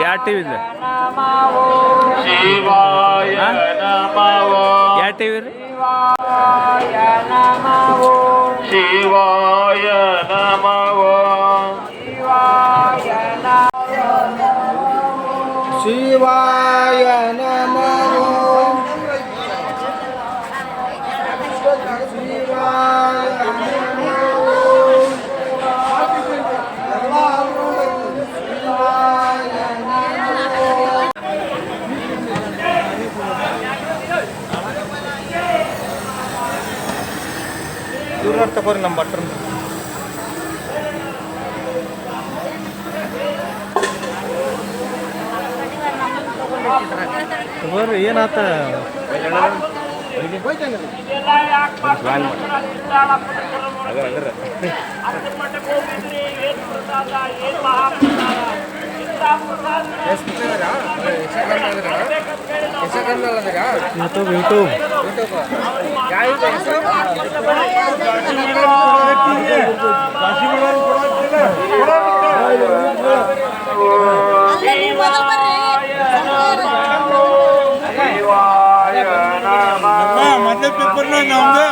ಯಾವ ಟಿವಿ ಇದೆ? ಶಿವಾಯ ನಮಃ. ಯಾವ ಟಿವಿ ರೀ? ಶಿವಾಯ ನಮಃ. ಶಿವಾಯ ನಮಃ. ದೂರ ತಗೋರಿ ನಮ್ಮ ಭಟ್ರ ತಗೋರಿ ಏನಾತ ಯೂಟ್ಯೂಬ್ ಮೊದಲ ಪೇಪರ್ನ ನಮ್ದು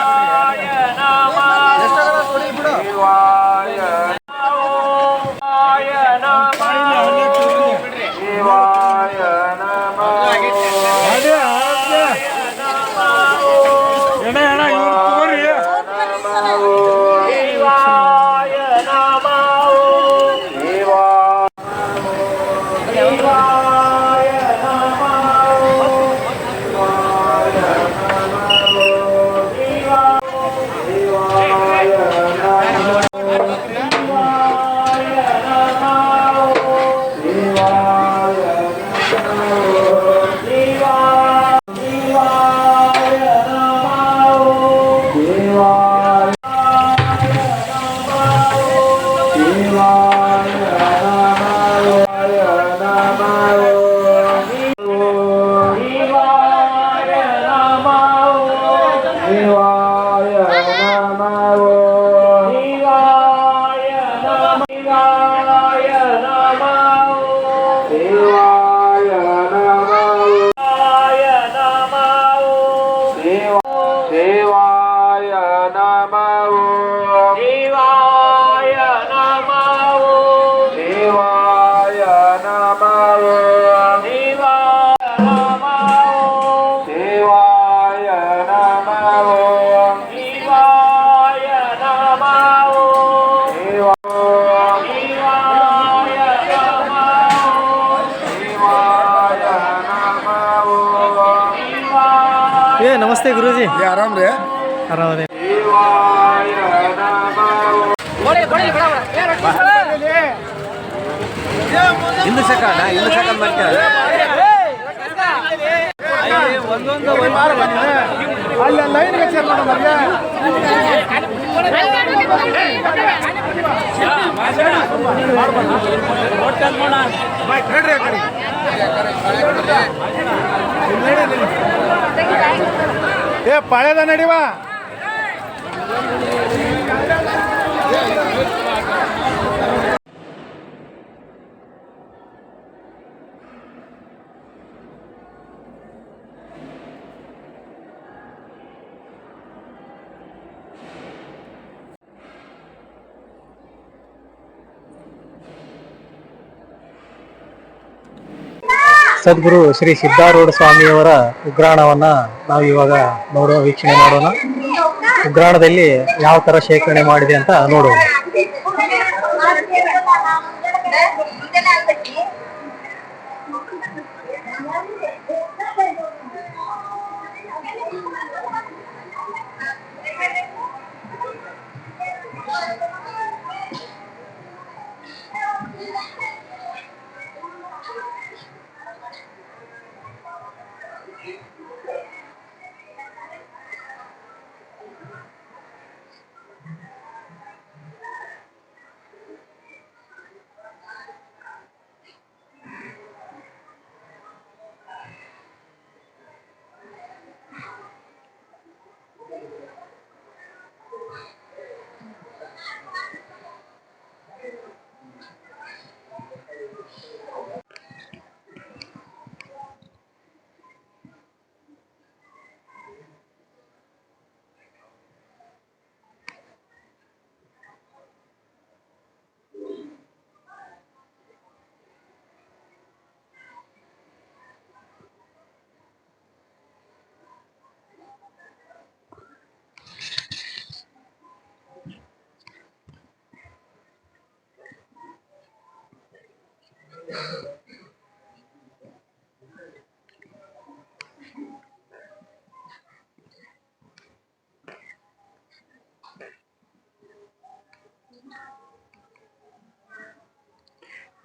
ನಮಸ್ತೆ ಗುರುಜಿ. ಆರಾಮ್ ರೀ? ಆರಾಮದೇ. ಇನ್ನು ಸೆಕೆಂಡ್ ಮಾಡ್ತಾರೆ ಅಲ್ಲಿ ಲೈನ್ಗೆ ಚೇರ್ ಮಾಡೋಣ. ಏ ಪಾಳ್ಯದ ನಡಿವಾ. ಸದ್ಗುರು ಶ್ರೀ ಸಿದ್ಧಾರೂಢ ಸ್ವಾಮಿಯವರ ಉಗ್ರಾಣವನ್ನ ನಾವು ಇವಾಗ ವೀಕ್ಷಣೆ ಮಾಡೋಣ. ಉಗ್ರಾಣದಲ್ಲಿ ಯಾವ ತರ ಶೇಖರಣೆ ಮಾಡಿದೆ ಅಂತ ನೋಡೋಣ.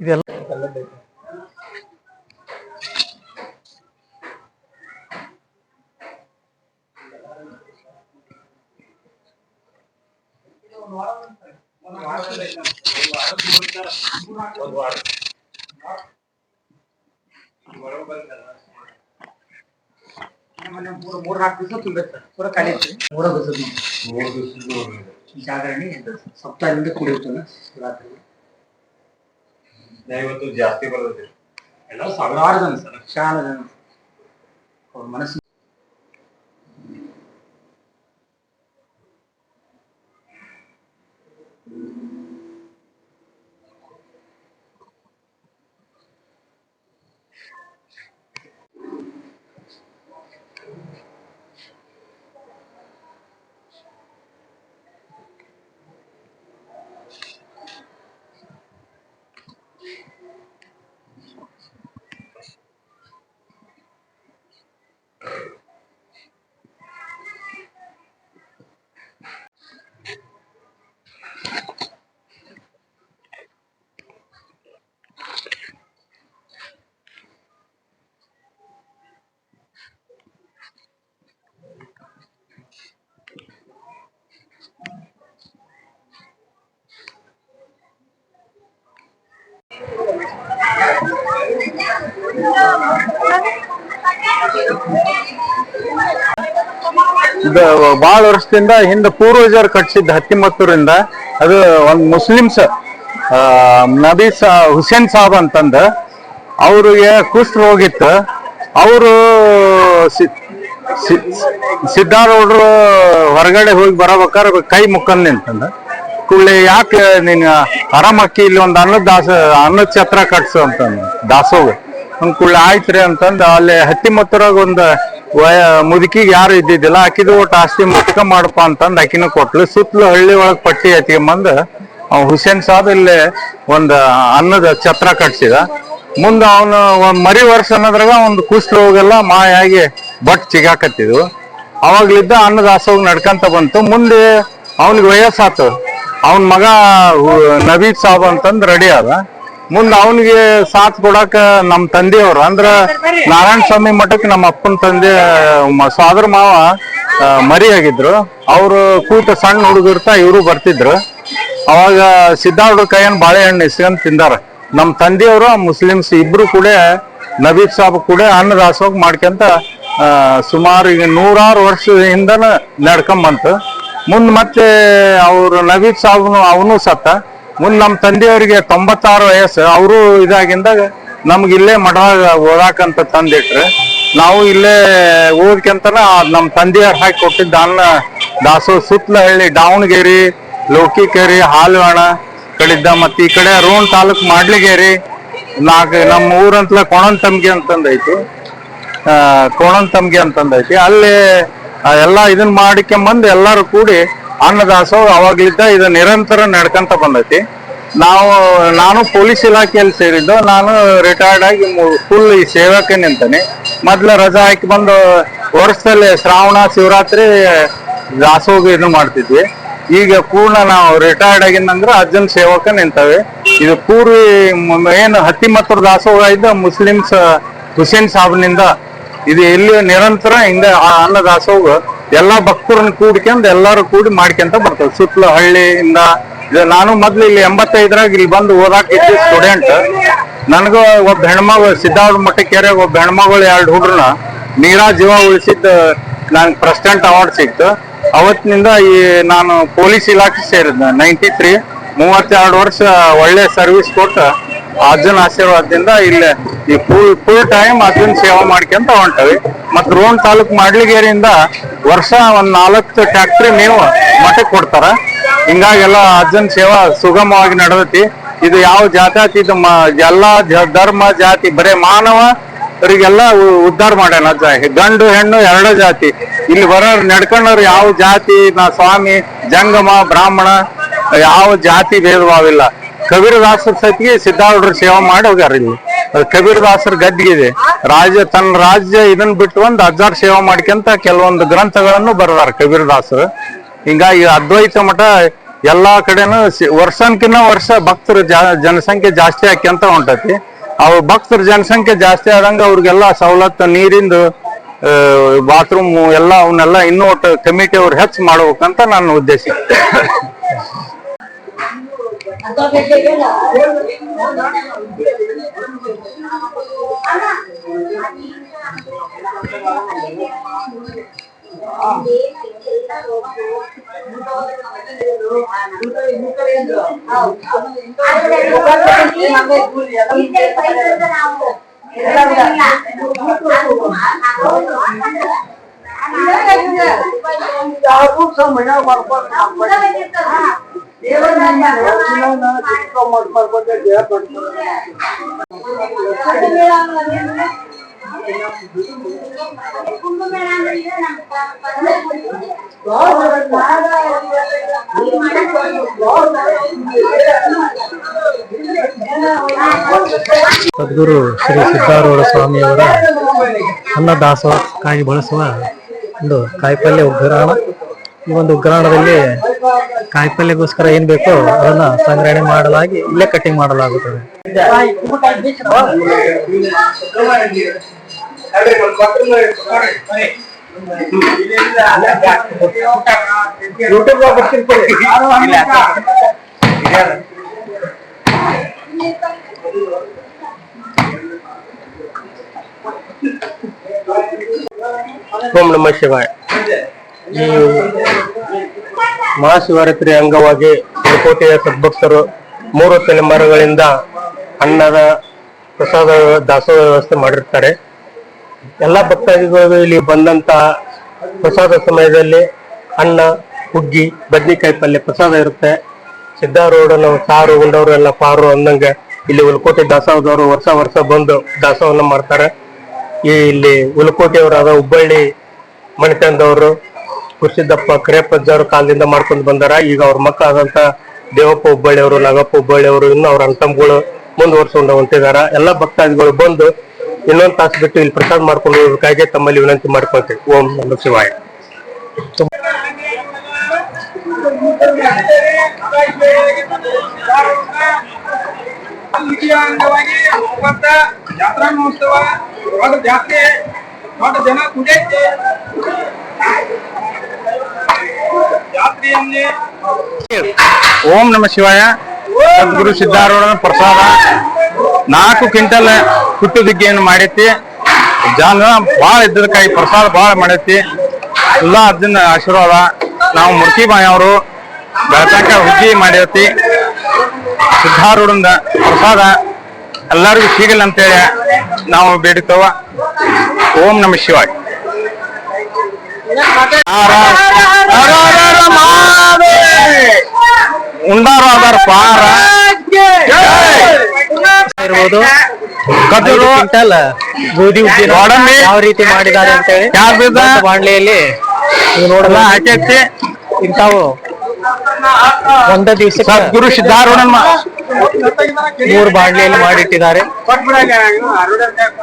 ಇದೆಲ್ಲ ಮೂರ್ನಾಲ್ಕು ದಿವಸ ತುಂಬೈತೆ ಪೂರ ಖಾಲಿ ಐತಿ. ಮೂರ ಜಾಗರಣೆ ಸಪ್ತಾಹದಿಂದ ಕೂಡಿರ್ತಲ್ಲ ರಾತ್ರಿ ಇವತ್ತು ಜಾಸ್ತಿ ಬರ್ತದೆ. ಎಲ್ಲ ಸಾವಿರಾರು ಜನ ಸರ್, ಲಕ್ಷಾನ ಜನ ಅವ್ರ ಮನಸ್ಸು. ಇದು ಬಹಳ ವರ್ಷದಿಂದ ಹಿಂದೆ ಪೂರ್ವಜರು ಕಟ್ಸಿದ್ದ ಹತ್ತಿಮತ್ತೂರಿಂದ. ಅದು ಒಂದು ಮುಸ್ಲಿಮ್ಸ್ ನಬಿ ಹುಸೇನ್ ಸಾಬ್ ಅಂತಂದ ಅವ್ರಿಗೆ ಕುಷ್ಠ ರೋಗಿತ್ತು. ಅವರು ಸಿದ್ದಾರೂಢರು ಹೊರಗಡೆ ಹೋಗಿ ಬರಬೇಕಾದ್ರೆ ಕೈ ಮುಕ್ಕಂದ್ ನಿಂತಂದ ಕೂಡಲೇ ಯಾಕೆ ನೀನ್ ಆರಾಮಕ್ಕಿ ಇಲ್ಲಿ ಒಂದು ಅನ್ನದ ಛತ್ರ ಕಟ್ಸು ಅಂತಂದ ದಾಸೋಗ. ಒಂದ್ ಕೂಡಲೇ ಆಯ್ತ್ರಿ ಅಂತಂದ ಅಲ್ಲಿ ಹತ್ತಿಮತ್ತೂರಾಗ ಒಂದು ಮುದುಕಿಗೆ ಯಾರು ಇದ್ದಿದ್ದಿಲ್ಲ, ಆಕಿದು ಒಟ್ಟು ಆಸ್ತಿ ಮುಟ್ಕ ಮಾಡಪ್ಪ ಅಂತಂದ್ ಆಕಿನ ಕೊಟ್ಲು. ಸುತ್ತಲೂ ಹಳ್ಳಿ ಒಳಗ್ ಪಟ್ಟಿ ಎತ್ಕೊಂಬಂದ್ ಹುಸೇನ್ ಸಾಬ್ ಇಲ್ಲಿ ಒಂದ್ ಅನ್ನದ ಛತ್ರ ಕಟ್ಸಿದ. ಮುಂದ ಅವನು ಮರಿ ವರ್ಷ ಅನ್ನೋದ್ರಾಗ ಒಂದು ಕುಷ್ಠ ರೋಗೆಲ್ಲ ಮಾಯಾಗಿ ಬಟ್ ಚಿಗಾಕತ್ತಿದ್ವು. ಅವಾಗ್ಲಿದ್ದ ಅನ್ನದಾಸೋಗ ನಡ್ಕಂತ ಬಂತು. ಮುಂದೆ ಅವನಿಗೆ ವಯಸ್ಸಾತು. ಅವನ್ ಮಗ ನಬೀದ್ ಸಾಬ್ ಅಂತಂದ್ ರೆಡಿ ಆದ. ಮುಂದೆ ಅವನಿಗೆ ಸಾಥ್ ಕೊಡಾಕ ನಮ್ ತಂದೆಯವ್ರು ಅಂದ್ರ ನಾರಾಯಣ ಸ್ವಾಮಿ ಮಠಕ್ಕೆ ನಮ್ಮ ಅಪ್ಪನ ತಂದೆ ಸೋದರ ಮಾವ ಮರಿ ಆಗಿದ್ರು. ಅವ್ರು ಕೂಟ ಸಣ್ಣ ಹುಡುಗಿರ್ತಾ ಇವರು ಬರ್ತಿದ್ರು. ಅವಾಗ ಸಿದ್ದಾರೂಢ ಕೈಯನ್ ಬಾಳೆಹಣ್ಣು ಇಸ್ಕೊಂಡ್ ತಿಂದಾರ. ನಮ್ ತಂದೆಯವರು ಮುಸ್ಲಿಮ್ಸ್ ಇಬ್ರು ಕೂಡ ನಬೀದ್ ಸಾಬ್ ಕೂಡ ಅನ್ನದಾಸೋಗ ಮಾಡ್ಕೊಂತ ಸುಮಾರು ಈಗ 100 ವರ್ಷದಿಂದನ ನಡ್ಕೊಂಡ್ ಬಂತು. ಮುಂದ್ ಮತ್ತೆ ಅವ್ರು ನಬೀದ್ ಸಾಬ್ನು ಅವನು ಸತ್ತ. ಮುಂದ್ ನಮ್ ತಂದೆಯವರಿಗೆ 96 ವಯಸ್ಸು. ಅವರು ಇದಾಗಿಂದಾಗ ನಮ್ಗೆ ಇಲ್ಲೇ ಮಠದಾಗ ಓದಾಕಂತ ತಂದಿಟ್ರೆ ನಾವು ಇಲ್ಲೇ ಓದ್ಕಂತನ ನಮ್ ತಂದೆಯವ್ರು ಹಾಕಿ ಕೊಟ್ಟಿದ್ದ ಅನ್ನ ದಾಸೋ ಸುತ್ತಲ ಹಳ್ಳಿ ದಾವಣಗೆರೆ, ಲೋಕಿಕೆರೆ, ಹಾಲ್ವಾಣ ಕಡಿದ್ದ. ಮತ್ತೆ ಈ ಕಡೆ ರೋಣ ತಾಲೂಕ್ ಮಾಡ್ಲಿಗೇರಿ ನಮ್ಮ ಊರಂತಲ ಕೊಣಂತಮ್ಗೆ ಅಂತಂದೈತಿ. ಅಂತಂದೈತಿ. ಅಲ್ಲಿ ಎಲ್ಲಾ ಇದನ್ ಮಾಡಿಕೊಂಬಂದು ಎಲ್ಲಾರು ಕೂಡಿ ಅನ್ನದಾಸೋಹ ಅವಾಗ್ಲಿದ್ದ ಇದು ನಿರಂತರ ನಡ್ಕಂತ ಬಂದೈತಿ. ನಾನು ಪೊಲೀಸ್ ಇಲಾಖೆಯಲ್ಲಿ ಸೇರಿದ್ದು. ನಾನು ರಿಟೈರ್ಡ್ ಆಗಿ ಫುಲ್ ಈ ಸೇವಕ್ಕೆ ನಿಂತಾನೆ. ಮೊದ್ಲ ರಜಾ ಹಾಕಿ ಬಂದು ವರ್ಷದಲ್ಲಿ ಶ್ರಾವಣ ಶಿವರಾತ್ರಿ ದಾಸೋಹ ಇದು ಮಾಡ್ತಿದ್ವಿ. ಈಗ ಪೂರ್ಣ ನಾವು ರಿಟೈರ್ಡ್ ಆಗಿಂದಂದ್ರ ಅಜ್ಜನ್ ಸೇವಕ ನಿಂತವೆ. ಇದು ಪೂರ್ವಿ ಏನು ಹತ್ತಿಮತ್ತೂರ್ ದಾಸೋಹ ಇದ್ದ ಮುಸ್ಲಿಮ್ಸ್ ಹುಸೇನ್ ಸಾಬ್ನಿಂದ ಇದು ಎಲ್ಲಿ ನಿರಂತರ ಹಿಂದೆ ಅನ್ನ ದಾಸೋಹ ಎಲ್ಲಾ ಭಕ್ತರನ್ನ ಕೂಡ್ಕೊಂಡ್ ಎಲ್ಲಾರು ಕೂಡಿ ಮಾಡ್ಕೊಂತ ಬರ್ತವೆ ಸುತ್ತಲ ಹಳ್ಳಿಯಿಂದ. ನಾನು ಮೊದ್ಲು ಇಲ್ಲಿ 85ರಾಗ ಇಲ್ಲಿ ಬಂದು ಓದಾಕಿದ್ದೆ ಸ್ಟೂಡೆಂಟ್. ನನಗ ಒಬ್ಬ ಹೆಣ್ಮಗಳು ಸಿದ್ದಾರೂಢ ಮಠಕ್ಕೆ ಒಬ್ಬ ಹೆಣ್ಮಗಳು 2 ಹುಡ್ರನ್ನ ನೀರಾ ಜೀವ ಉಳಿಸಿದ್ದ ನನ್ಗೆ ಪ್ರೆಸಿಡೆಂಟ್ ಅವಾರ್ಡ್ ಸಿಕ್ತು. ಅವತ್ತಿನಿಂದ ಈ ನಾನು ಪೊಲೀಸ್ ಇಲಾಖೆ ಸೇರಿದ್ದೆ 93. 32 ವರ್ಷ ಒಳ್ಳೆ ಸರ್ವಿಸ್ ಕೊಟ್ಟು ಅಜ್ಜನ ಆಶೀರ್ವಾದದಿಂದ ಇಲ್ಲಿ ಈ ಫುಲ್ ಟೈಮ್ ಅಜ್ಜನ ಸೇವಾ ಮಾಡ್ಕೊಂತ ಹೊಂಟವಿ. ಮತ್ ರೋಣ ತಾಲೂಕ್ ಮಾಡ್ಲಿಗೇರಿಯಿಂದ ವರ್ಷ ಒಂದ್ 4 ಟ್ಯಾಕ್ಟ್ರಿ ಮೇವು ಮಠಕ್ಕೆ ಕೊಡ್ತಾರ. ಹಿಂಗಾಗೆಲ್ಲ ಅಜ್ಜನ ಸೇವಾ ಸುಗಮವಾಗಿ ನಡೆದೈತಿ. ಇದು ಯಾವ ಜಾತಿ ಇದು ಎಲ್ಲಾ ಧರ್ಮ ಜಾತಿ ಬರೇ ಮಾನವರಿಗೆಲ್ಲ ಉದ್ಧಾರ ಮಾಡ್ಯಾನ ಅಜ್ಜ. ಗಂಡು ಹೆಣ್ಣು 2 ಜಾತಿ ಇಲ್ಲಿ ಬರೋರು ನಡ್ಕೊಂಡವ್ರು ಯಾವ ಜಾತಿ ಸ್ವಾಮಿ ಜಂಗಮ ಬ್ರಾಹ್ಮಣ ಯಾವ ಜಾತಿ ಭೇದ ಭಾವಿಲ್ಲ. ಕಬೀರದಾಸರ ಸತಿಗೆ ಸಿದ್ದಾರೂಢರು ಸೇವೆ ಮಾಡಿ ಹೋಗ್ಯಾರ ಇಲ್ಲಿ. ಅದು ಕಬೀರದಾಸರ ಗದ್ದಿಗಿದೆ. ತನ್ನ ರಾಜ್ಯ ಇದನ್ನ ಬಿಟ್ಟು ಒಂದು 1000 ಸೇವೆ ಮಾಡ್ಕೊಂತ ಕೆಲವೊಂದು ಗ್ರಂಥಗಳನ್ನು ಬರೆದಾರ ಕಬೀರದಾಸರು. ಹಿಂಗಾಗಿ ಅದ್ವೈತ ಮಠ ಎಲ್ಲಾ ಕಡೆನೂ ವರ್ಷನ್ಕಿನ್ನ ವರ್ಷ ಭಕ್ತರ ಜನಸಂಖ್ಯೆ ಜಾಸ್ತಿ ಆಕ್ಯಂತ ಹೊಂಟತಿ. ಅವ್ರ ಭಕ್ತರ ಜನಸಂಖ್ಯೆ ಜಾಸ್ತಿ ಆದಂಗ ಅವ್ರಿಗೆಲ್ಲ ಸವಲತ್ತು, ನೀರಿಂದು, ಬಾತ್ರೂಮ್ ಎಲ್ಲ ಅವನ್ನೆಲ್ಲ ಇನ್ನೂ ಒಟ್ಟು ಕಮಿಟಿ ಅವ್ರು ಹೆಚ್ಚು ಮಾಡ್ಬೇಕಂತ ನನ್ನ ಉದ್ದೇಶ. ಸದ್ಗುರು ಶ್ರೀ ಸಿದ್ದಾರೂಢ ಸ್ವಾಮಿಯವರ ಅನ್ನದಾಸೋಹಕ್ಕಾಗಿ ಬಳಸುವ ಒಂದು ಕಾಯಿಪಲ್ಯ ಉಗ್ರಾಣ. ಈ ಒಂದು ಉಗ್ರಾಣದಲ್ಲಿ ಕಾಯಿಪಲ್ಯಗೋಸ್ಕರ ಏನ್ ಬೇಕೋ ಅದನ್ನ ಸಂಗ್ರಹಣೆ ಮಾಡಲಾಗಿ ಇಲ್ಲೇ ಕಟಿಂಗ್ ಮಾಡಲಾಗುತ್ತದೆ. ಓಂ ನಮಃ ಶಿವಾಯ. ಈ ಮಹಾಶಿವರಾತ್ರಿ ಅಂಗವಾಗಿ ಕೋಟೆಯ ಸದ್ಭಕ್ತರು 3 ತಲೆಮಾರುಗಳಿಂದ ಅನ್ನದ ಪ್ರಸಾದ ದಾಸೋಹ ವ್ಯವಸ್ಥೆ ಮಾಡಿರ್ತಾರೆ. ಎಲ್ಲ ಭಕ್ತಾದಿಗಳು ಇಲ್ಲಿ ಬಂದಂತ ಪ್ರಸಾದ ಸಮಯದಲ್ಲಿ ಅನ್ನ, ಹುಗ್ಗಿ, ಬದ್ನಿಕಾಯಿ ಪಲ್ಯ ಪ್ರಸಾದ ಇರುತ್ತೆ. ಸಿದ್ದಾರೂಢನ ಸಾರು ಉಂಡವರು ಎಲ್ಲ ಪಾರು ಅಂದಂಗ ಇಲ್ಲಿ ಉಲಕೋಟೆ ದಾಸೋಹದವರು ವರ್ಷ ಬಂದು ದಾಸೋಹನ ಮಾಡ್ತಾರೆ. ಇಲ್ಲಿ ಉಲಕೋಟೆಯವರಾದ ಹುಬ್ಬಳ್ಳಿ ಮಣಿತಂದವರು ಕುರ್ಸಿದ್ದಪ್ಪ ಕರಿಯಪ್ಪಜ್ಜವ್ರ ಕಾಲದಿಂದ ಮಾಡ್ಕೊಂಡು ಬಂದಾರ. ಈಗ ಅವ್ರ ಮಕ್ಕಳಾದಂತ ದೇವಪ್ಪ ಹುಬ್ಬಳ್ಳಿ ಅವರು, ನಾಗಪ್ಪ ಹುಬ್ಬಳ್ಳಿ ಅವರು, ಇನ್ನು ಅವ್ರ ಅಂತಮ್ಗಳು ಮುಂದುವರ್ಸ್ಕೊಂಡು ಹೊಂಟಿದಾರ. ಎಲ್ಲ ಭಕ್ತಾದಿಗಳು ಬಂದು ಇನ್ನೊಂದು ತಾಸು ಬಿಟ್ಟು ಇಲ್ಲಿ ಪ್ರಸಾದ ಮಾಡ್ಕೊಂಡು ಹೋಗ್ಬೇಕಾಗಿ ತಮ್ಮಲ್ಲಿ ವಿನಂತಿ ಮಾಡ್ಕೊಳ್ತೀವಿ. ಓಂ ನಮಃ ಶಿವಾಯ. ಅಂಗವಾಗಿ ಜಾತ್ರಾ ಮಹೋತ್ಸವ ದೊಡ್ಡ ಜಾತ್ರೆ, ದೊಡ್ಡ ಜನ ಕುಡಿಯಕ್ಕೆ ಜಾತ್ರೆಯಲ್ಲಿ. ಓಂ ನಮಃ ಶಿವಾಯ. ಸದ್ಗುರು ಸಿದ್ದಾರೂಢನ ಪ್ರಸಾದ 4 ಕ್ವಿಂಟಲ್ ಕುಟ್ಟುದಿಗ್ಗೆಯನ್ನು ಮಾಡೈತಿ. ಜನ ಭಾಳ ಇದ್ದದಕ್ಕಾಗಿ ಪ್ರಸಾದ ಭಾಳ ಮಾಡೈತಿ. ಎಲ್ಲ ಅರ್ಜುನ ಆಶೀರ್ವಾದ. ನಾವು ಮುರ್ಕಿ ಬಾಯವರು ಬೆಳತಂಕ ಹುಗ್ಗಿ ಮಾಡೈತಿ. ಸಿದ್ದಾರೂಢನ ಪ್ರಸಾದ ಎಲ್ಲರಿಗೂ ಸಿಗಲ್ಲ ಅಂತೇಳಿ ನಾವು ಬೇಡಿತವ. ಓಂ ನಮಃ ಶಿವಾಯ. ಉಂಡಾರು ಅದರ ಪಾರ ಇರ್ಬೋದು. ಕ್ವಿಂಟಲ್ ಗೋಧಿ ಉದ್ದಿನ ಯಾವ ರೀತಿ ಮಾಡಿದ್ದಾರೆ ಅಂತ ಹೇಳಿ ಬಾಣ್ಲೆಯಲ್ಲಿ ನೋಡಲ್ಲ ಹಾಕೈತಿ. ಇಂಥವು ಒಂದೇ ದಿವಸ ಸದ್ಗುರು ಸಿದ್ದಾರೂಢನ 3 ಬಾಣ್ಲೆಯಲ್ಲಿ ಮಾಡಿಟ್ಟಿದ್ದಾರೆ.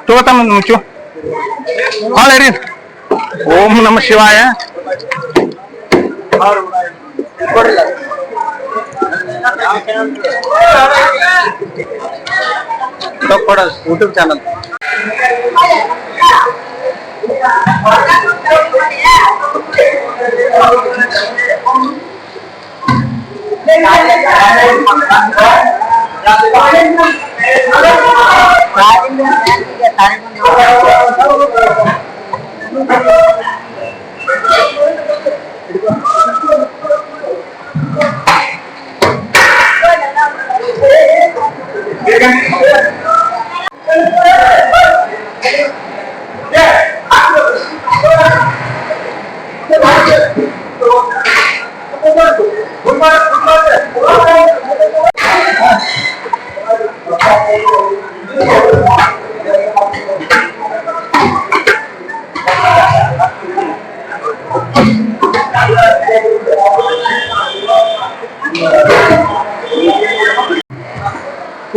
ತಗೋತಮ್ಮ ಮುಚ್ಚು. ಹಾಳೇರಿ. ಓಂ ನಮಃ ಶಿವಾಯ. ಯೂಟ್ಯೂಬ್ ಚಾನಲ್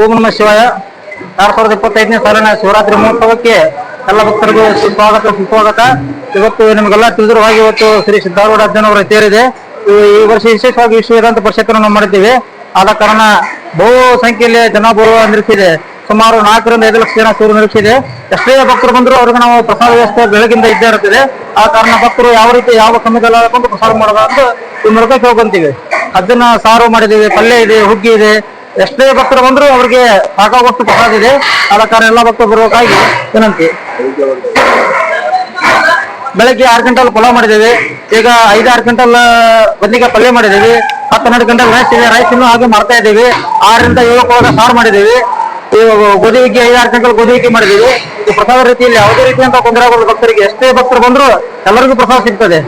ಓಂ ನಮಃ ಶಿವಾಯ. 2025ನೇ ಸಾಲಿನ ಶಿವರಾತ್ರಿ ಮಹೋತ್ಸವಕ್ಕೆ ಎಲ್ಲ ಭಕ್ತರಿಗೂ ಸುಸ್ವಾಗತ. ಇವತ್ತು ನಿಮಗೆಲ್ಲ ತಿಳಿದಿರುವ ಹಾಗೆ ಇವತ್ತು ಶ್ರೀ ಸಿದ್ದಾರೂಢ ಅಜ್ಜನವರ ತೇರಿದೆ. ಈ ವರ್ಷ ವಿಶೇಷವಾಗಿ ವಿಶ್ವ ವೇದಾಂತ ಪರಿಷತ್ತನ್ನು ನಾವು ಮಾಡಿದ್ದೀವಿ. ಆದ ಕಾರಣ ಬಹು ಸಂಖ್ಯೆಯಲ್ಲಿ ಜನ ಬರುವ ನಿರೀಕ್ಷೆ. ಸುಮಾರು 4 ರಿಂದ 5 ಲಕ್ಷ ಜನ ಸೇರುವ ನಿರೀಕ್ಷೆ ಇದೆ. ಎಷ್ಟೇ ಭಕ್ತರು ಬಂದರೂ ಅವ್ರಿಗೆ ನಾವು ಪ್ರಸಾದ ವ್ಯವಸ್ಥೆ ಬೆಳಗಿಂದ ಇದ್ದೇ ಇರುತ್ತದೆ. ಆ ಕಾರಣ ಭಕ್ತರು ಯಾವ ರೀತಿ ಯಾವ ಸಮಯದಲ್ಲಿ ಬಂದು ಪ್ರಸಾದ ಮಾಡೋದ ಅಂತ ಈ ಮೂಲಕ ಕೇಳ್ಕೊಂತೀವಿ. ಅದನ್ನ ಸಾರು ಮಾಡಿದ್ದೀವಿ, ಪಲ್ಯ ಇದೆ, ಹುಗ್ಗಿ ಇದೆ. ಎಷ್ಟೇ ಭಕ್ತರು ಬಂದರೂ ಅವ್ರಿಗೆ ಸಾಕಾಗುವಷ್ಟು ಪ್ರಸಾದ ಇದೆ. ಆದ ಕಾರಣ ಎಲ್ಲ ಭಕ್ತರು ಬರಬೇಕಾಗಿ ವಿನಂತಿ. ಬೆಳಗ್ಗೆ 6 ಕ್ವಿಂಟಲ್ ಪಲಾವ್ ಮಾಡಿದ್ದೇವೆ. ಈಗ 5-6 ಕ್ವಿಂಟಲ್ ಬದ್ನಿಕಾಯಿ ಪಲ್ಯ ಮಾಡಿದ್ದೇವೆ. 10-12 ಕ್ವಿಂಟಲ್ ರೈಸ್ ಇದೆ. ರೈಸ್ ಇನ್ನೂ ಹಾಗೆ ಮಾಡ್ತಾ ಇದ್ದೀವಿ. 6 ರಿಂದ 7 ಕೊಳಗ ಸಾರು ಮಾಡಿದ್ದೇವೆ. ಗೋಧಿ ಹುಗ್ಗಿ 5-6 ಕ್ವಿಂಟಲ್ ಗೋಧಿ ಹುಗ್ಗಿ ಮಾಡಿದ್ದೀವಿ. ಈ ಪ್ರಸಾದ ರೀತಿಯಲ್ಲಿ ಯಾವುದೇ ರೀತಿಯಂತ ತೊಂದರೆ ಆಗೋದು ಭಕ್ತರಿಗೆ. ಎಷ್ಟೇ ಭಕ್ತರು ಬಂದರೂ ಎಲ್ಲರಿಗೂ ಪ್ರಸಾದ ಸಿಗ್ತದೆ.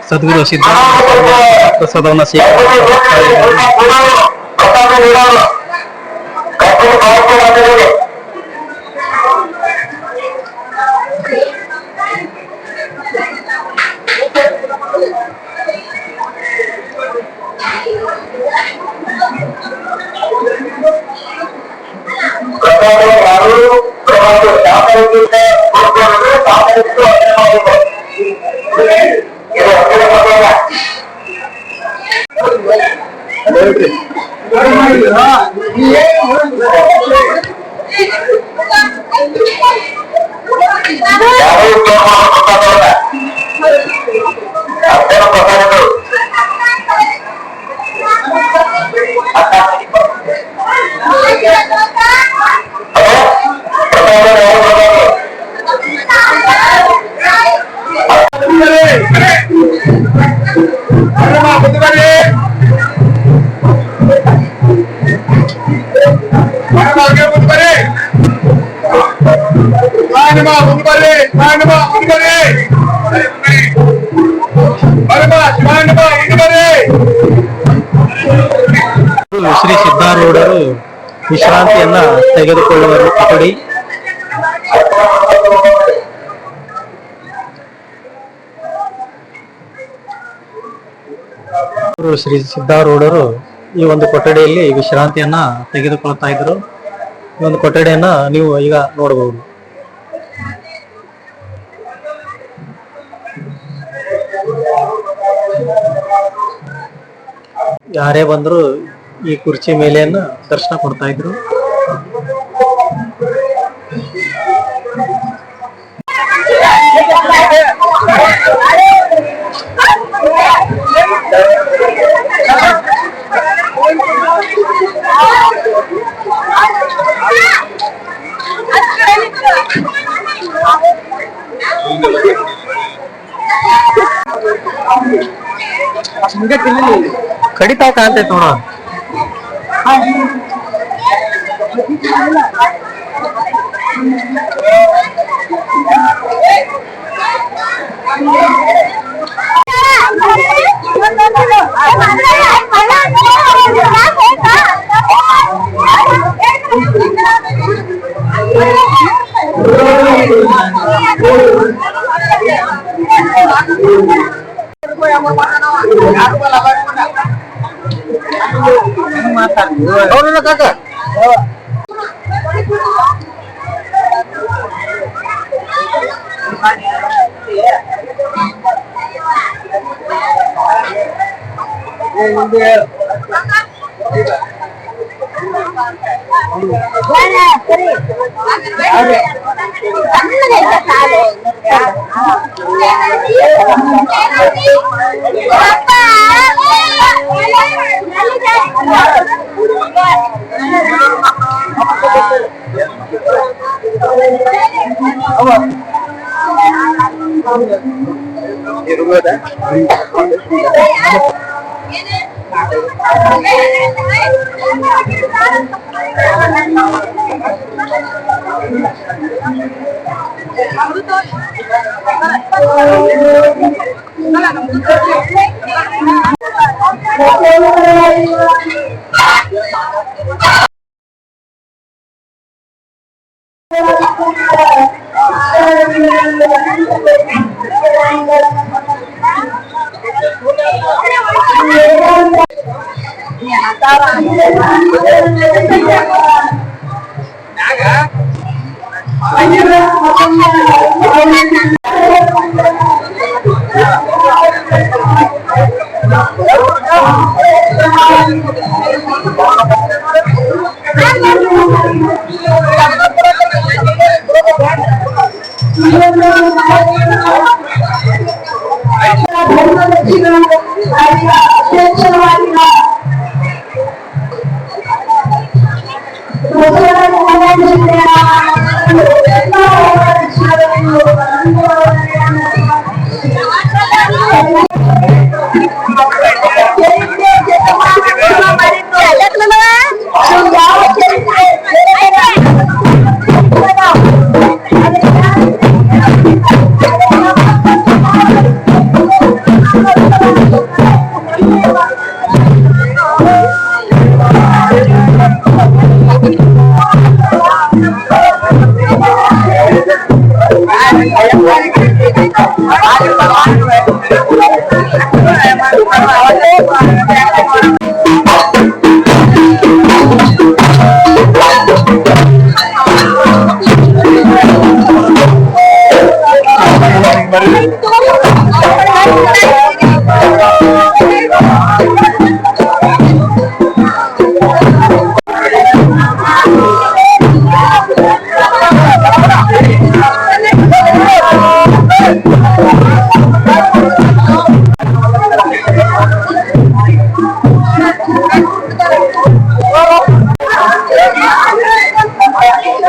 ಸದ್ಗುರು ಸಿದ್ಧಾರ್ಥ ಪ್ರಸಾದವನ್ನು ಶ್ರೀ ಸಿದ್ದಾರೂಢರು ವಿಶ್ರಾಂತಿಯನ್ನ ತೆಗೆದುಕೊಳ್ಳುವ ಕೊಠಡಿ. ಶ್ರೀ ಸಿದ್ದಾರೂಢರು ಈ ಒಂದು ಕೊಠಡಿಯಲ್ಲಿ ವಿಶ್ರಾಂತಿಯನ್ನ ತೆಗೆದುಕೊಳ್ತಾ ಇದ್ರು. ಈ ಒಂದು ಕೊಠಡಿಯನ್ನ ನೀವು ಈಗ ನೋಡಬಹುದು. ಯಾರೇ ಬಂದ್ರು ಈ ಕುರ್ಚಿ ಮೇಲೆಯನ್ನ ದರ್ಶನ ಕೊಡ್ತಾ ಇದ್ರು. ಕಡಿತಾ ಕಾಣ್ತೈತೆ ನೋಡ.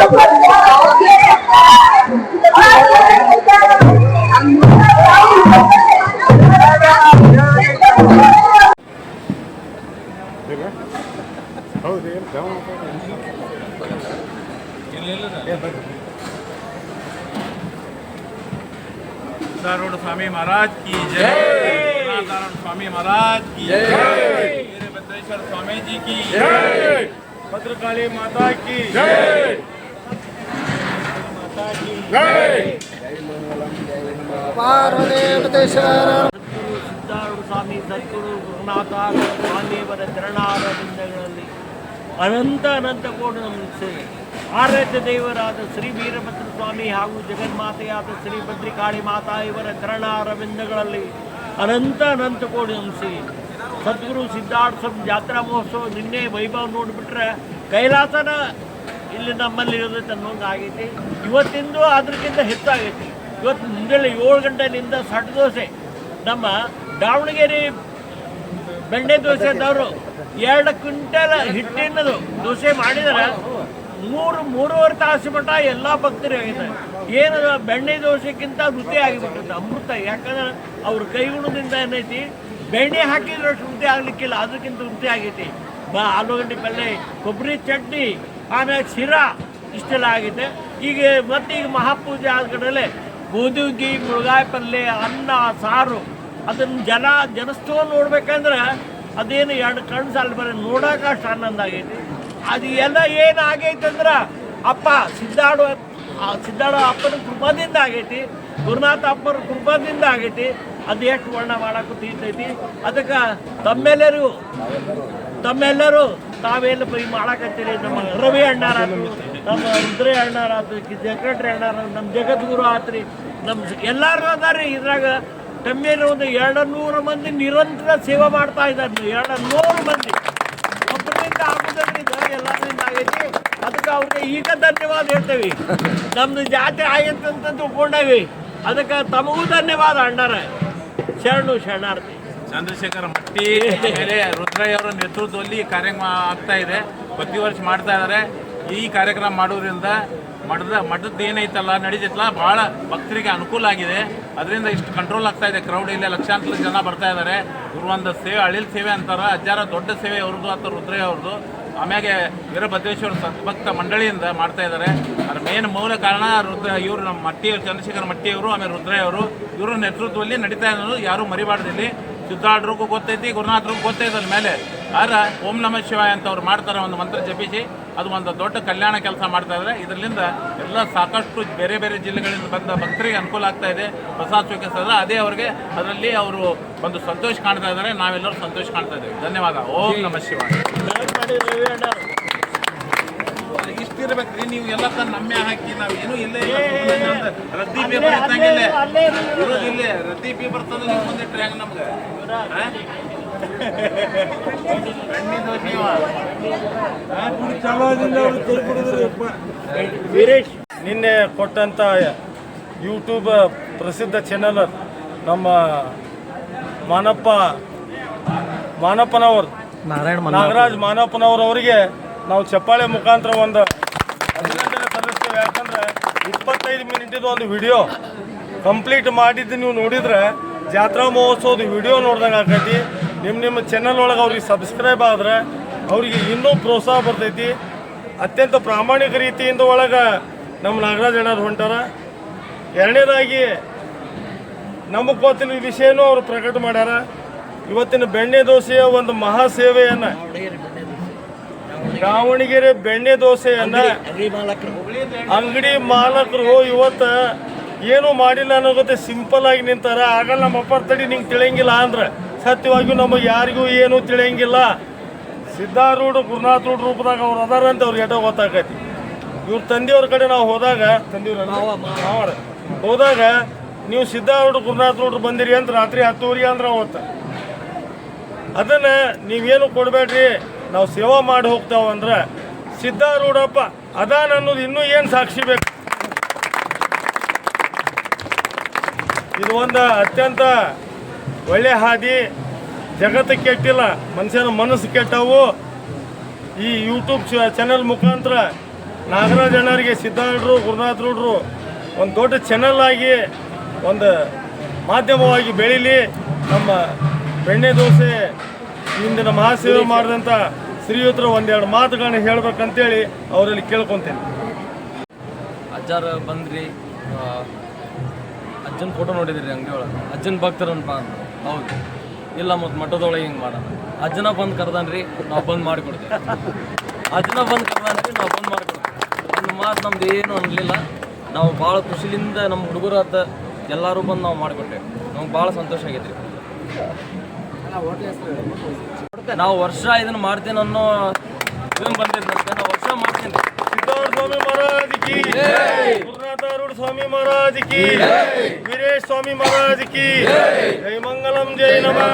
दारोड स्वामी महाराज की जय। दारोड स्वामी महाराज की जय। वीरभद्रेश्वर स्वामी जी की जय। भद्रकाली माता की जय। माता की जय। ಸಿದ್ಧಾರೂಢ ಸ್ವಾಮಿ ಸದ್ಗುರು ಗುರುನಾಥ ಸ್ವಾಮಿಯವರ ಚರಣಾರವಿಂದಗಳಲ್ಲಿ ಅನಂತ ಕೋಟಿ ನಮಿಸುತ್ತೇವೆ. ಆರಾಧ್ಯ ದೇವರಾದ ಶ್ರೀ ವೀರಭದ್ರ ಸ್ವಾಮಿ ಹಾಗೂ ಜಗನ್ಮಾತೆಯಾದ ಶ್ರೀ ಭದ್ರಿಕಾಳಿ ಮಾತಾ ಇವರ ಚರಣಾರವಿಂದಗಳಲ್ಲಿ ಅನಂತ ಕೋಟಿ ನಮಿಸಿ. ಸದ್ಗುರು ಸಿದ್ಧಾರ್ಥ ಸ್ವಾಮಿ ಜಾತ್ರಾ ಮಹೋತ್ಸವ ನಿನ್ನೆ ವೈಭವ ನೋಡಿಬಿಟ್ರೆ ಕೈಲಾಸನ ಇಲ್ಲಿ ನಮ್ಮಲ್ಲಿ ಇರೋದೈತೆ ಅನ್ನೋಂಗೆ ಆಗೈತಿ. ಇವತ್ತಿಂದು ಅದಕ್ಕಿಂತ ಹೆಚ್ಚಾಗೈತಿ. ಇವತ್ತು ಮುಂಜಾನೆ 7 ಗಂಟೆಯಿಂದ ಸಟ್ ದೋಸೆ ನಮ್ಮ ದಾವಣಗೆರೆ ಬೆಣ್ಣೆ ದೋಸೆದವರು 2 ಕ್ವಿಂಟಲ್ ಹಿಟ್ಟಿನದು ದೋಸೆ ಮಾಡಿದರೆ 3-3.5 ತಾಸು ಮಟ್ಟ ಎಲ್ಲ ಭಕ್ತರು ಆಗಿದ್ದಾರೆ. ಏನು ಬೆಣ್ಣೆ ದೋಸೆಗಿಂತ ರುಚಿ ಆಗಿಬಿಟ್ಟೈತೆ, ಅಮೃತ. ಯಾಕಂದ್ರೆ ಅವ್ರ ಕೈಗುಣದಿಂದ ಏನೈತಿ, ಬೆಣ್ಣೆ ಹಾಕಿದ್ರಷ್ಟು ರುಚಿ ಆಗಲಿಕ್ಕಿಲ್ಲ, ಅದಕ್ಕಿಂತ ರುಚಿ ಆಗೈತಿ. ಆಲೂಗಡ್ಡೆ ಪಲ್ಯ, ಕೊಬ್ಬರಿ ಚಟ್ನಿ, ಆಮೇಲೆ ಶಿರಾ ಇಷ್ಟೆಲ್ಲ ಆಗೈತೆ. ಈಗ ಮಹಾಪೂಜೆ ಆದ ಕಡೆಯಲ್ಲೇ ಗೋಧಿ ಮುಳುಗಾಯಿ ಪಲ್ಯ, ಅನ್ನ, ಸಾರು, ಅದನ್ನು ಜನಸ್ತವ ನೋಡ್ಬೇಕಂದ್ರೆ ಅದೇನು 2 ಕಣ್ಣು ಸಾಲ ಬರೀ ನೋಡೋಕೆ ಅಷ್ಟು ಆನಂದ ಆಗೈತಿ. ಅದು ಎಲ್ಲ ಏನಾಗೈತೆ ಅಂದ್ರೆ ಸಿದ್ಧಾಡ ಅಪ್ಪನ ಕೃಪದಿಂದ ಆಗೈತಿ, ಗುರುನಾಥ ಅಪ್ಪನ ಕೃಪದಿಂದ ಆಗೈತಿ. ಅದು ಎಷ್ಟು ವರ್ಣ ಮಾಡೋಕ್ಕೂ ತೀರ್ತೈತಿ. ಅದಕ್ಕೆ ತಮ್ಮೆಲ್ಲರೂ ತಾವೇನು ಬೈ ಮಾಡಕತ್ತೀರಿ. ನಮ್ಮ ರವಿ ಅಣ್ಣಾರಾತು, ನಮ್ಮ ರುದ್ರ ಅಣ್ಣಾರಾತು, ಸೆಕ್ರೆಟ್ರಿ ಅಣ್ಣಾರ, ನಮ್ಮ ಜಗದ್ಗುರು ಆತ್ರಿ, ನಮ್ಮ ಎಲ್ಲರೂ ಅದಾರಿ. ಇದ್ರಾಗ ತಮ್ಮೇಲೆ ಒಂದು 200 ಮಂದಿ ನಿರಂತರ ಸೇವೆ ಮಾಡ್ತಾ ಇದ್ದಾರೆ. 200 ಮಂದಿ ಒಬ್ಬರಿಂದ ಆಗುವುದರಿಂದ ಎಲ್ಲರಿಂದ ಆಗೈತಿ. ಅದಕ್ಕೆ ಅವ್ರಿಗೆ ಈಗ ಧನ್ಯವಾದ ಹೇಳ್ತೇವೆ. ನಮ್ದು ಜಾತಿ ಆಗೈತೆ ಅಂತ ತಿಳ್ಕೊಂಡೇವಿ. ಅದಕ್ಕೆ ತಮಗೂ ಧನ್ಯವಾದ ಅಣ್ಣಾರ. ಶರಣಾರ್ಥಿ. ಚಂದ್ರಶೇಖರ ಮಟ್ಟಿ ಮೇಲೆ ರುದ್ರಯ್ಯ ಅವರ ನೇತೃತ್ವದಲ್ಲಿ ಈ ಕಾರ್ಯಕ್ರಮ ಆಗ್ತಾ ಇದೆ. ಪ್ರತಿ ವರ್ಷ ಮಾಡ್ತಾ ಇದ್ದಾರೆ. ಈ ಕಾರ್ಯಕ್ರಮ ಮಾಡೋದ್ರಿಂದ ಮಠದ್ದು ಏನೈತಲ್ಲ ನಡೀತೈತಲ್ಲ ಭಾಳ ಭಕ್ತರಿಗೆ ಅನುಕೂಲ ಆಗಿದೆ. ಅದರಿಂದ ಇಷ್ಟು ಕಂಟ್ರೋಲ್ ಆಗ್ತಾ ಇದೆ. ಕ್ರೌಡ್ ಇಲ್ಲೇ ಲಕ್ಷಾಂತರ ಜನ ಬರ್ತಾ ಇದ್ದಾರೆ. ಇವರು ಒಂದು ಸೇವೆ, ಅಳಿಲ್ ಸೇವೆ ಅಂತಾರೆ. ಅಜ್ಜಾರ ದೊಡ್ಡ ಸೇವೆ ಅವ್ರದ್ದು ಅಥವಾ ರುದ್ರಯ್ಯ ಅವ್ರದ್ದು. ಆಮ್ಯಾಗೆ ವೀರಭದ್ರೇಶ್ವರ ಸದ್ಭಕ್ತ ಮಂಡಳಿಯಿಂದ ಮಾಡ್ತಾ ಇದ್ದಾರೆ. ಅದ್ರ ಮೇನ್ ಮೂಲ ಕಾರಣ ಇವರು ನಮ್ಮ ಮಟ್ಟಿಯವರು, ಚಂದ್ರಶೇಖರ ಮಟ್ಟಿಯವರು, ಆಮೇಲೆ ರುದ್ರಯ್ಯ ಅವರು, ಇವರ ನೇತೃತ್ವದಲ್ಲಿ ನಡೀತಾ ಇರೋದು ಯಾರೂ ಮರಿಬಾರ್ದಿಲ್ಲಿ. ಸಿದ್ಧಾರ್ಡ್ರಿಗೂ ಗೊತ್ತೈತಿ, ಗುರುನಾಥರಿಗೂ ಗೊತ್ತೈತೆ. ಅದ್ರ ಮೇಲೆ ಆದ್ರೆ ಓಂ ನಮಃ ಶಿವಾಯ ಅಂತ ಅವ್ರು ಮಾಡ್ತಾರೆ, ಒಂದು ಮಂತ್ರ ಜಪಿಸಿ. ಅದು ಒಂದು ದೊಡ್ಡ ಕಲ್ಯಾಣ ಕೆಲಸ ಮಾಡ್ತಾ ಇದ್ದಾರೆ. ಇದರಿಂದ ಎಲ್ಲ ಸಾಕಷ್ಟು ಬೇರೆ ಬೇರೆ ಜಿಲ್ಲೆಗಳಿಂದ ಬಂದ ಭಕ್ತರಿಗೆ ಅನುಕೂಲ ಆಗ್ತಾ ಇದೆ. ಪ್ರಸಾದ ಸ್ವೀಕರಿಸಿದ್ರೆ ಅದೇ ಅವ್ರಿಗೆ ಅದರಲ್ಲಿ ಅವರು ಒಂದು ಸಂತೋಷ ಕಾಣ್ತಾ ಇದ್ದಾರೆ. ನಾವೆಲ್ಲರೂ ಸಂತೋಷ ಕಾಣ್ತಾ ಇದ್ದೇವೆ. ಧನ್ಯವಾದ. ಓಂ ನಮಃ ಶಿವಾಯ. ಇಷ್ಟಿರ್ಬೇಕ್ರಿ. ನೀವು ಎಲ್ಲ ನಮ್ಮೆ ಹಾಕಿ ನಾವು ಏನೂ ಇಲ್ಲೇ ರದ್ದಿ ಪೇಪರ್ ಇದ್ದಂಗಿಲ್ಲ ಇರೋದಿಲ್ಲ. ರದ್ದಿ ಪೇಪರ್ ತಂದು ನೀವು ಮುಂದಿಟ್ರಿ ಹೆಂಗೆ ನಮ್ಗೆ ನಿನ್ನೆ ಕೊಟ್ಟಂತ ಯೂಟ್ಯೂಬ್ ಪ್ರಸಿದ್ಧ ಚಾನಲ್ ನಮ್ಮ ಮಾನಪ್ಪನವರು ನಾಗರಾಜ್ ಮಾನಪ್ಪನವರವರಿಗೆ ನಾವು ಚಪ್ಪಾಳೆ ಮುಖಾಂತರ ಒಂದು ಅಭಿನಂದನೆ ಸಲ್ಲಿಸ್ತೇವೆ. ಯಾಕಂದ್ರೆ 25 ಮಿನಿಟಿದು ಒಂದು ವಿಡಿಯೋ ಕಂಪ್ಲೀಟ್ ಮಾಡಿದ್ದು ನೀವು ನೋಡಿದ್ರೆ ಜಾತ್ರಾ ಮಹೋತ್ಸವದ ವಿಡಿಯೋ ನೋಡ್ದಂಗೆ ಆಕೈತಿ. ನಿಮ್ಮ ಚಾನಲ್ ಒಳಗೆ ಅವ್ರಿಗೆ ಸಬ್ಸ್ಕ್ರೈಬ್ ಆದ್ರೆ ಅವ್ರಿಗೆ ಇನ್ನೂ ಪ್ರೋತ್ಸಾಹ ಬರ್ತೈತಿ. ಅತ್ಯಂತ ಪ್ರಾಮಾಣಿಕ ರೀತಿಯಿಂದ ಒಳಗೆ ನಮ್ಮ ನಾಗರಾಜ್ ಅಣ್ಣರು ಹೊಂಟಾರ. ಎರಡನೇದಾಗಿ ನಮಗೆ ಗೊತ್ತಿನ ವಿಷಯನೂ ಅವರು ಪ್ರಕಟ ಮಾಡ್ಯಾರ. ಇವತ್ತಿನ ಬೆಣ್ಣೆ ದೋಸೆಯ ಒಂದು ಮಹಾ ಸೇವೆಯನ್ನು, ದಾವಣಗೆರೆ ಬೆಣ್ಣೆ ದೋಸೆಯನ್ನು ಅಂಗಡಿ ಮಾಲಕರು ಇವತ್ತು ಏನೂ ಮಾಡಿಲ್ಲ ಅನ್ನೋಗುತ್ತೆ ಸಿಂಪಲ್ ಆಗಿ ನಿಂತಾರ. ಆಗಲ್ಲ ನಮ್ಮ ಅಪ್ಪರ್ ತಡಿ ನಿಂಗೆ ತಿಳಿಯಂಗಿಲ್ಲ ಅಂದ್ರೆ ಸತ್ಯವಾಗಿಯೂ ನಮಗೆ ಯಾರಿಗೂ ಏನೂ ತಿಳಿಯಂಗಿಲ್ಲ. ಸಿದ್ಧಾರೂಢ ಗುರುನಾಥರೂಢ ರೂಪದಾಗ ಅವ್ರು ಅದಾರ ಅಂತ ಅವ್ರಿಗೆ ಎಟೋ ಗೊತ್ತಾಗೈತಿ. ಇವ್ರ ತಂದೆಯವ್ರ ಕಡೆ ನಾವು ಹೋದಾಗ ನೀವು ಸಿದ್ಧಾರೂಢ ಗುರುನಾಥರೂಢರು ಬಂದಿರಿ ಅಂತ ರಾತ್ರಿ 10:30 ಅಂದ್ರೆ ಅವತ್ತು ಅದನ್ನು ನೀವೇನು ಕೊಡಬೇಡ್ರಿ, ನಾವು ಸೇವಾ ಮಾಡಿ ಹೋಗ್ತಾವಂದ್ರೆ ಸಿದ್ಧಾರೂಢಪ್ಪ ಅದಾನ ಅನ್ನೋದು ಇನ್ನೂ ಏನು ಸಾಕ್ಷಿ ಬೇಕು. ಇದು ಒಂದು ಅತ್ಯಂತ ಒಳ್ಳೆ ಹಾದಿ. ಜಗತ್ತು ಕೆಟ್ಟಿಲ್ಲ, ಮನುಷ್ಯನ ಮನಸ್ಸು ಕೆಟ್ಟವು. ಈ ಯೂಟ್ಯೂಬ್ ಚಾನಲ್ ಮುಖಾಂತರ ನಾಗರಾಜ್ ಅಣ್ಣರಿಗೆ ಸಿದ್ಧಾರೂಢರು ಗುರುನಾಥರೂಢರು ಒಂದು ದೊಡ್ಡ ಚಾನಲ್ ಆಗಿ ಒಂದು ಮಾಧ್ಯಮವಾಗಿ ಬೆಳೀಲಿ. ನಮ್ಮ ಬೆಣ್ಣೆ ದೋಸೆ ಇಂದಿನ ಮಹಾಸೇವೆ ಮಾಡಿದಂಥ ಶ್ರೀಯುತರು ಒಂದೆರಡು ಮಾತುಗಳನ್ನ ಹೇಳ್ಬೇಕಂತೇಳಿ ಅವರಲ್ಲಿ ಕೇಳ್ಕೊತೇನೆ. ಅಜ್ಜಾರು ಬಂದ್ರಿ, ಅಜ್ಜನ ಫೋಟೋ ನೋಡಿದ್ರಿ ಅಂಗಡಿ ಒಳಗೆ, ಅಜ್ಜನ ಭಕ್ತರನ್ಪ ಅಂತ. ಹೌದು, ಇಲ್ಲ ಮತ್ತು ಮಠದೊಳಗೆ ಹಿಂಗೆ ಮಾಡೋಣ. ಅಜ್ಜನ ಬಂದು ಕರ್ದಾನ್ರಿ, ನಾವು ಬಂದು ಮಾಡಿಕೊಡ್ತೀವಿ. ಅಜ್ಜನ ಬಂದು ಕರ್ದಾನ್ರಿ, ನಾವು ಬಂದು ಮಾಡಿಕೊಡ್ತೀವಿ. ಒಂದು ಮಾತು ನಮ್ದು ಏನು ಅನ್ನಲಿಲ್ಲ. ನಾವು ಭಾಳ ಖುಷಿಲಿಂದ ನಮ್ಮ ಹುಡುಗರು ಆತ ಎಲ್ಲರೂ ಬಂದು ನಾವು ಮಾಡಿಕೊಟ್ಟೇವೆ. ನಮ್ಗೆ ಭಾಳ ಸಂತೋಷ ಆಗೈತೆ ರೀ. ನಾವು ವರ್ಷ ಇದನ್ನು ಮಾಡ್ತೇನೆ ಅನ್ನೋ ಇದನ್ನು ಬಂದಿದ್ದಂತೆ ನಾವು ವರ್ಷ ಮಾಡ್ತೇನೆ. ಸಿದ್ಧಾರ್ಥ ಸ್ವಾಮಿ ಮಹಾರಾಜ್ ಕಿ, ಗುರುನಾಥಾರೂಢ ಸ್ವಾಮಿ ಮಹಾರಾಜ್ ಕಿ, ವೀರೇಶ್ ಸ್ವಾಮಿ ಮಹಾರಾಜ್ ಕಿ, ಜೈ ಮಂಗಲಂ, ಜೈ ನಮಃ.